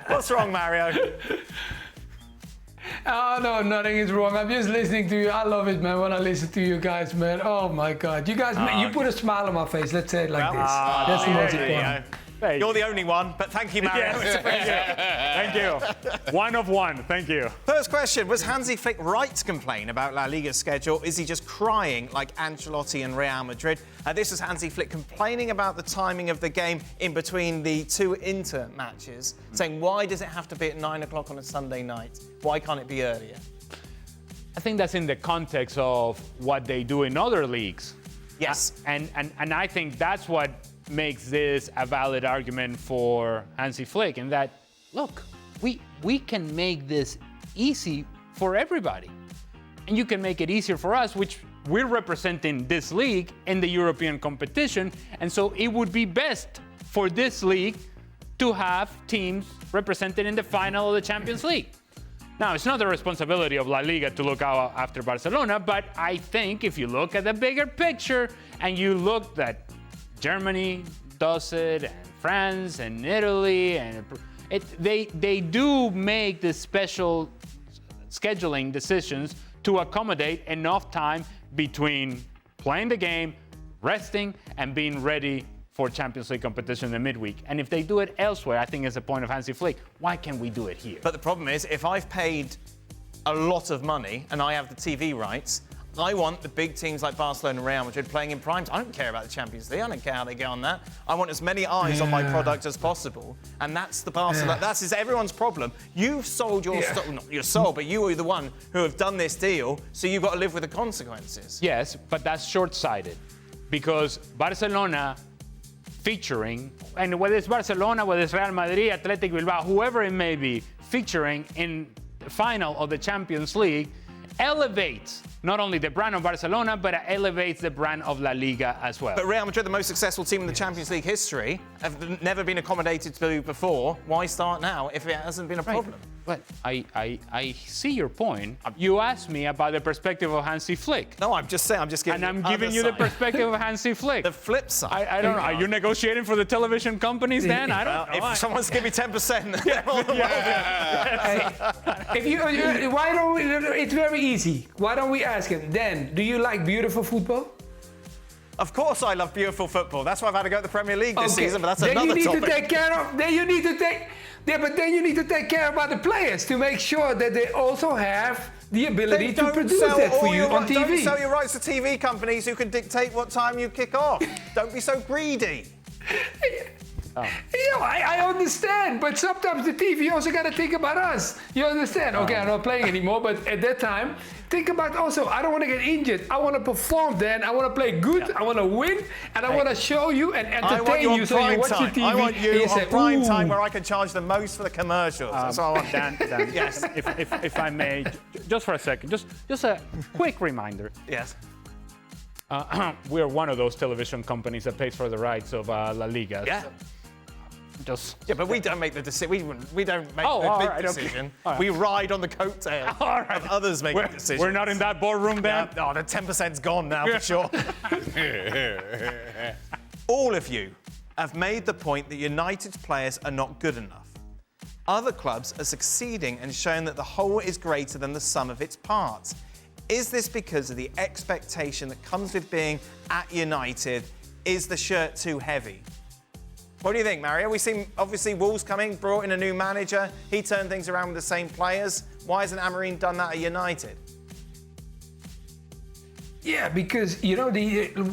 What's wrong, Mario? Oh, no, nothing is wrong. I'm just listening to you. I love it, man, when I listen to you guys, man. Oh, my God. You guys, you put a smile on my face. Let's say it like this. That's the most important. You're the only one, but thank you, Mario. Thank you. One of one. Thank you. First question, was Hansi Flick right to complain about La Liga's schedule? Is he just crying like Ancelotti and Real Madrid? This is Hansi Flick complaining about the timing of the game in between the 2 Inter matches, saying, why does it have to be at 9 o'clock on a Sunday night? Why can't it be earlier? I think that's in the context of what they do in other leagues. Yes. And I think that's what makes this a valid argument for Hansi Flick, in that, look, we can make this easy for everybody. And you can make it easier for us, which we're representing this league in the European competition. And so it would be best for this league to have teams represented in the final of the Champions League. Now, it's not the responsibility of La Liga to look out after Barcelona, but I think if you look at the bigger picture and you look that Germany does it, and France and Italy, and they do make the special scheduling decisions to accommodate enough time between playing the game, resting, and being ready for Champions League competition in the midweek. And if they do it elsewhere, I think it's the point of Hansi Flick. Why can't we do it here? But the problem is, if I've paid a lot of money and I have the TV rights, I want the big teams like Barcelona and Real Madrid playing in primes. I don't care about the Champions League. I don't care how they get on that. I want as many eyes on my product as possible. And that's the Barcelona. That is everyone's problem. You've sold your stock, not your soul, but you are the one who have done this deal, so you've got to live with the consequences. Yes, but that's short-sighted, because Barcelona featuring, and whether it's Barcelona, whether it's Real Madrid, Athletic Bilbao, whoever it may be, featuring in the final of the Champions League, elevates not only the brand of Barcelona, but it elevates the brand of La Liga as well. But Real Madrid, the most successful team in the Champions League history, have never been accommodated to before. Why start now if it hasn't been a problem? But I see your point. You asked me about the perspective of Hansi Flick. No, I'm just saying, I'm just giving And I'm giving you the perspective of Hansi Flick. The flip side. I don't know. Are you negotiating for the television companies then? I don't know. If someone's give me 10%, If you, why don't we? It's very easy. Why don't we ask him? Dan, do you like beautiful football? Of course I love beautiful football. That's why I've had to go to the Premier League this season, but that's then another you need topic. To take care of, then you need to take, but then you need to take care about the players to make sure that they also have the ability to produce that for you on TV. Don't sell your rights to TV companies who can dictate what time you kick off. Don't be so greedy. You know, I understand, but sometimes the TV also got to think about us. You understand? Okay, I'm not playing anymore, but at that time, think about also, I don't want to get injured. I want to perform then. I want to play good. I want to win. And I want to show you and entertain you so you watch the TV. I want you on prime time "Ooh." where I can charge the most for the commercials. That's what I want. Dan, yes. If I may, just for a second, just a quick reminder. Yes. We're one of those television companies that pays for the rights of La Liga. Yeah. Yeah, but we don't make the decision. We don't make Oh, the big right, okay. decision. All right. We ride on the coattail of others making decisions. We're not in that boardroom then? Oh, the 10%'s gone now for sure. All of you have made the point that United's players are not good enough. Other clubs are succeeding and showing that the whole is greater than the sum of its parts. Is this because of the expectation that comes with being at United? Is the shirt too heavy? What do you think, Mario? We've seen, obviously, Wolves coming, brought in a new manager. He turned things around with the same players. Why hasn't Amorim done that at United? Yeah, because, you know,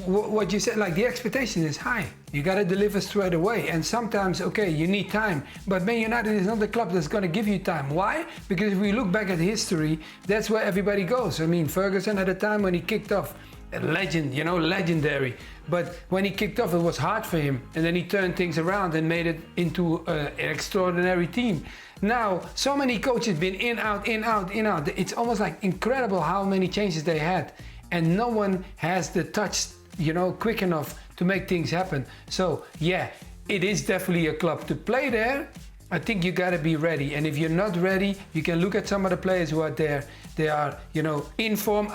what you said, like, the expectation is high. You got to deliver straight away. And sometimes, okay, you need time. But Man United is not the club that's going to give you time. Why? Because if we look back at history, that's where everybody goes. I mean, Ferguson at a time when he kicked off, a legend, you know, legendary. But when he kicked off, it was hard for him. And then he turned things around and made it into an extraordinary team. Now, so many coaches been in, out, in, out, in, out. It's almost like incredible how many changes they had. And no one has the touch, you know, quick enough to make things happen. So, yeah, it is definitely a club to play there. I think you got to be ready. And if you're not ready, you can look at some of the players who are there. They are, you know, in form,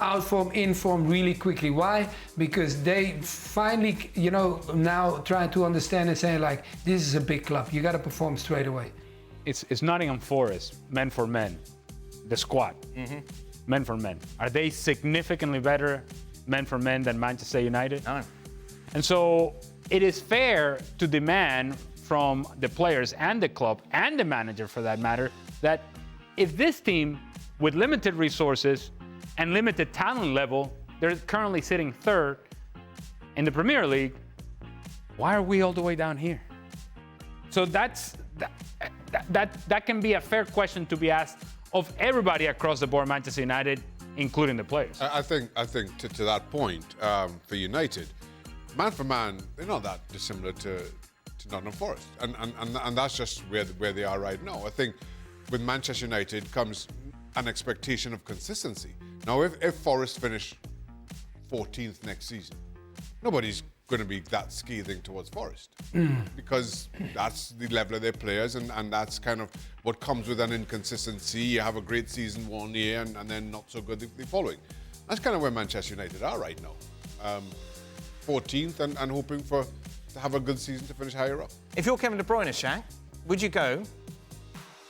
really quickly. Why? Because they finally, you know, now trying to understand and saying, like, this is a big club. You got to perform straight away. It's Nottingham Forest, men for men, the squad. Men for men. Are they significantly better men for men than Manchester United? No. And so it is fair to demand from the players and the club and the manager, for that matter, that if this team with limited resources and limited talent level, they're currently sitting third in the Premier League, why are we all the way down here? So that can be a fair question to be asked of everybody across the board, Manchester United, including the players. I think to that point, for United, man for man, they're not that dissimilar to Nottingham Forest, and that's just where they are right now. I think with Manchester United comes an expectation of consistency. Now, if Forest finish 14th next season, nobody's going to be that scathing towards Forest because that's the level of their players, and that's kind of what comes with an inconsistency. You have a great season one year and then not so good the following. That's kind of where Manchester United are right now. 14th and hoping to have a good season to finish higher up. If you're Kevin De Bruyne, Shaq, would you go,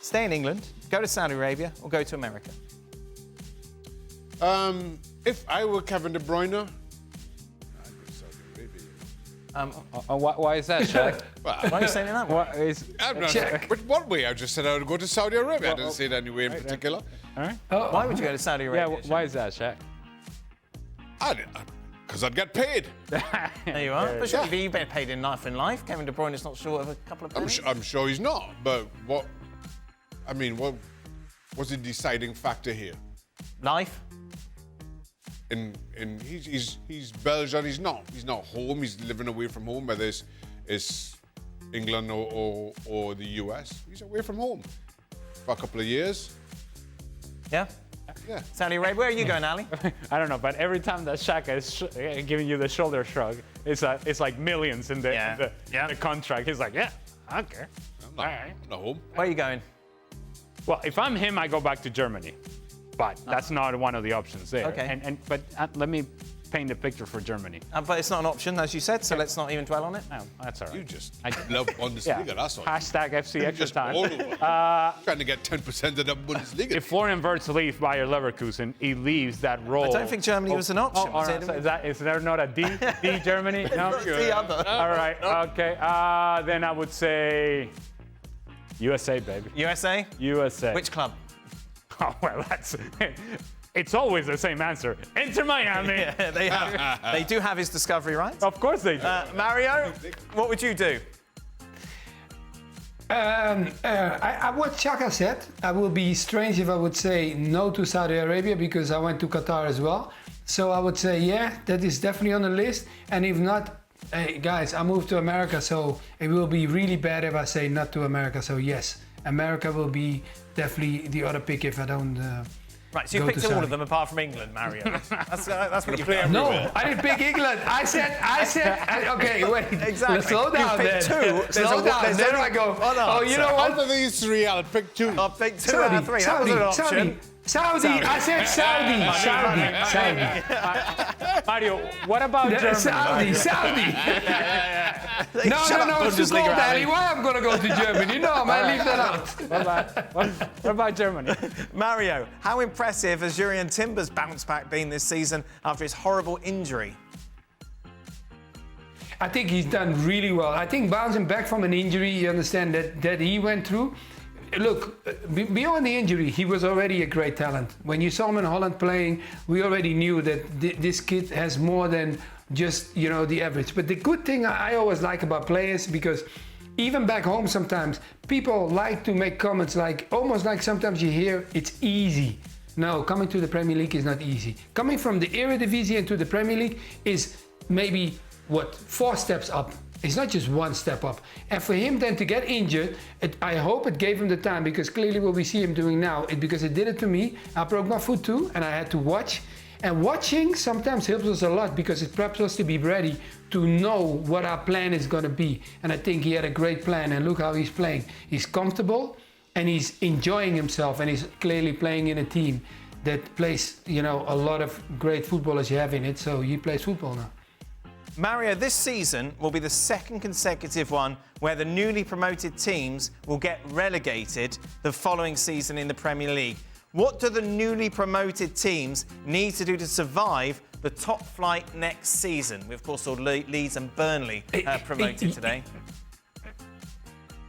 stay in England, go to Saudi Arabia, or go to America? If I were Kevin De Bruyne, I'd go to Saudi Arabia. Why is that, Shaq? Why are you saying it that way? What is? I'm not, but what way? I just said I would go to Saudi Arabia. I didn't say it any way in particular. All right. Why would you go to Saudi Arabia? Yeah. Why is that, Shaq? Because I'd get paid. There you are. But surely you've been paid enough in life. Kevin De Bruyne is not short of a couple of pennies. I'm sure he's not. But what was the deciding factor here? Life. He's Belgian. He's not home. He's living away from home, whether it's England or the US. He's away from home for a couple of years. Yeah. Yeah. Saudi Arabia. Where are you going, Ali? I don't know, but every time that Shaq is giving you the shoulder shrug, it's like millions in the contract. He's like, yeah, I don't care. I'm not home. Where are you going? Well, if I'm him, I go back to Germany. But that's not one of the options there. Okay. But let me paint a picture for Germany. But it's not an option, as you said, so let's not even dwell on it. No, that's all right. You just love Bundesliga, that's all. Hashtag FC extra Just time. all over. Trying to get 10% of the Bundesliga. If Florian Wirtz leaves Bayer Leverkusen, he leaves that role. I don't think Germany was an option. All right. So is there not a D? D Germany? No? The other. All right. Okay. Then I would say USA, baby. USA? USA. Which club? Oh, well, it's always the same answer. Inter Miami. Yeah, they do have his discovery rights. Of course they do. Mario, what would you do? What Chaka said, I would be strange if I would say no to Saudi Arabia because I went to Qatar as well. So I would say, yeah, that is definitely on the list. And if not, hey, guys, I moved to America, so it will be really bad if I say not to America. So yes, America will be definitely the other pick if I don't. Right, so you picked all of them apart from England, Mario. That's what you play. No, I didn't pick England. I said. Okay, wait. Exactly. Slow down, you picked two. Slow down. Then I go. Oh, you know what? Out of these three, I'll pick two. I'll pick two out of three. That was an option. Saudi. I said Saudi. Mario, what about Germany? Saudi. No, it's too cold, Ali. Why I'm going to go to Germany? No, I might leave that out. What about Germany? Mario, how impressive has Jurrien Timber's bounce back been this season after his horrible injury? I think he's done really well. I think bouncing back from an injury, you understand that he went through. Look, beyond the injury, he was already a great talent. When you saw him in Holland playing, we already knew that this kid has more than just, the average. But the good thing I always like about players, because even back home sometimes, people like to make comments almost like sometimes you hear it's easy. No, coming to the Premier League is not easy. Coming from the Eredivisie into the Premier League is maybe, 4 steps up. It's not just one step up. And for him then to get injured, I hope it gave him the time, because clearly what we see him doing now, because it did it to me. I broke my foot too, and I had to watch. And watching sometimes helps us a lot, because it preps us to be ready to know what our plan is going to be. And I think he had a great plan, and look how he's playing. He's comfortable, and he's enjoying himself, and he's clearly playing in a team that plays, a lot of great footballers you have in it. So he plays football now. Mario, this season will be the second consecutive one where the newly promoted teams will get relegated the following season in the Premier League. What do the newly promoted teams need to do to survive the top flight next season? We, of course, saw Leeds and Burnley promoted today.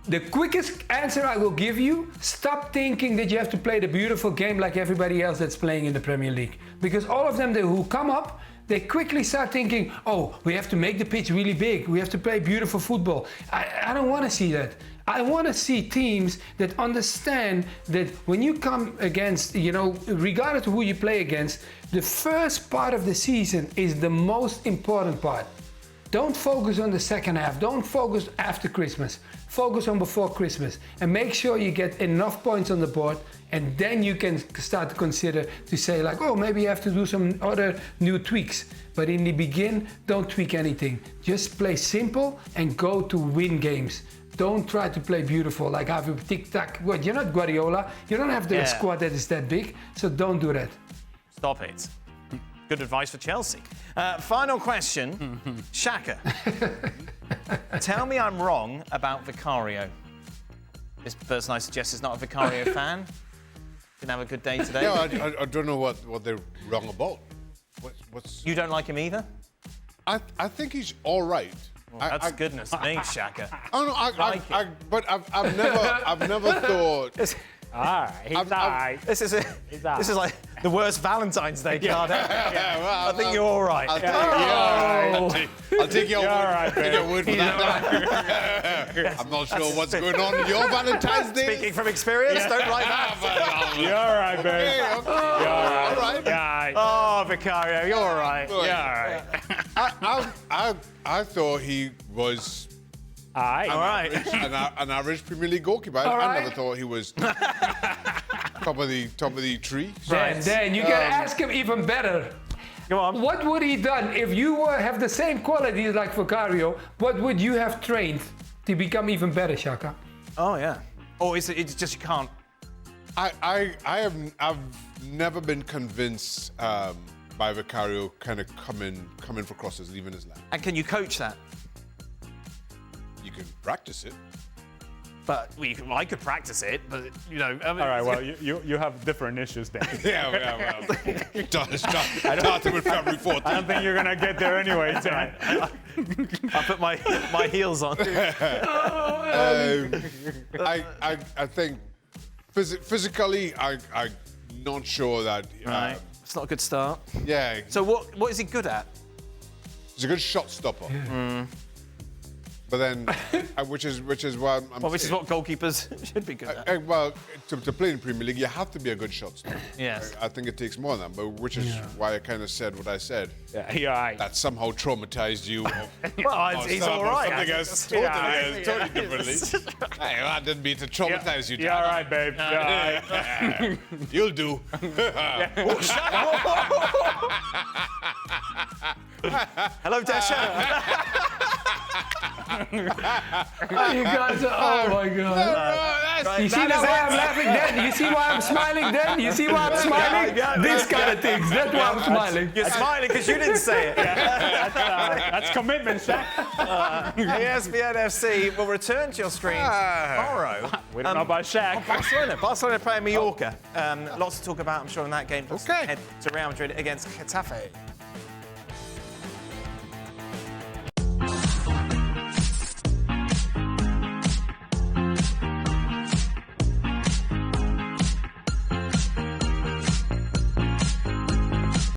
The quickest answer I will give you, stop thinking that you have to play the beautiful game like everybody else that's playing in the Premier League. Because all of them who come up, They quickly start thinking, oh, we have to make the pitch really big. We have to play beautiful football. I don't want to see that. I want to see teams that understand that when you come against, regardless of who you play against, the first part of the season is the most important part. Don't focus on the second half. Don't focus after Christmas. Focus on before Christmas. And make sure you get enough points on the board, and then you can start to consider to say like, oh, maybe you have to do some other new tweaks. But in the beginning, don't tweak anything. Just play simple and go to win games. Don't try to play beautiful, like have a tic-tac. Well, you're not Guardiola. You don't have the squad that is that big, so don't do that. Stop it. Good advice for Chelsea. Final question. Shaka. Tell me I'm wrong about Vicario. This person I suggest is not a Vicario fan. Didn't have a good day today. Yeah, I don't know what they're wrong about. What's... You don't like him either? I think he's all right. Well, that's goodness me, Shaka. Oh no, but I've never thought. All right, he's all right. This is like the worst Valentine's Day card ever. Well, I think you're all right. I'll take your word for that. I'm not sure what's going on in your Valentine's Day. Speaking from experience, don't like that. You're all right, babe. Okay. You're all right. All right. Yeah. Oh, Vicario, you're all right. You're all right. I thought he was All right. an average Premier League goalkeeper. I never thought he was top of the tree. Then you can ask him even better. Go on. What would he done if you have the same qualities like Vicario? What would you have trained to become even better, Shaka? Oh yeah. Or is it's just you can't? I've never been convinced by Vicario kind of coming for crosses, leaving his line. And can you coach that? You can practice it. But I could practice it, but I mean, All right, well, you have different issues then. Yeah, starting with February 14th. I don't think you're going to get there anyway, Dan. I put my heels on. I think physically, I'm not sure that... Right. It's not a good start. Yeah. So what is he good at? He's a good shot stopper. Yeah. But then, which is why which is what goalkeepers should be good at. Well, to play in Premier League, you have to be a good shot stopper. Yes. I think it takes more than that, but which is why I kind of said what I said. Yeah, you're right. That somehow traumatized you. Well, he's all right. Something else totally differently. Hey, I didn't mean to traumatize you, Dan. You're all right, babe. You're all right. You'll do. Hello, Desha. You guys are, oh my God. You see why I'm laughing then? You see why I'm smiling then? You see why I'm smiling? This kind of things. That's why I'm smiling. You're smiling because you didn't say it. That's commitment, Shaq. ESPN FC will return to your screens tomorrow. We don't know about Shaq. Barcelona playing Mallorca. Lots to talk about, I'm sure, in that game. Head to Real Madrid against Getafe.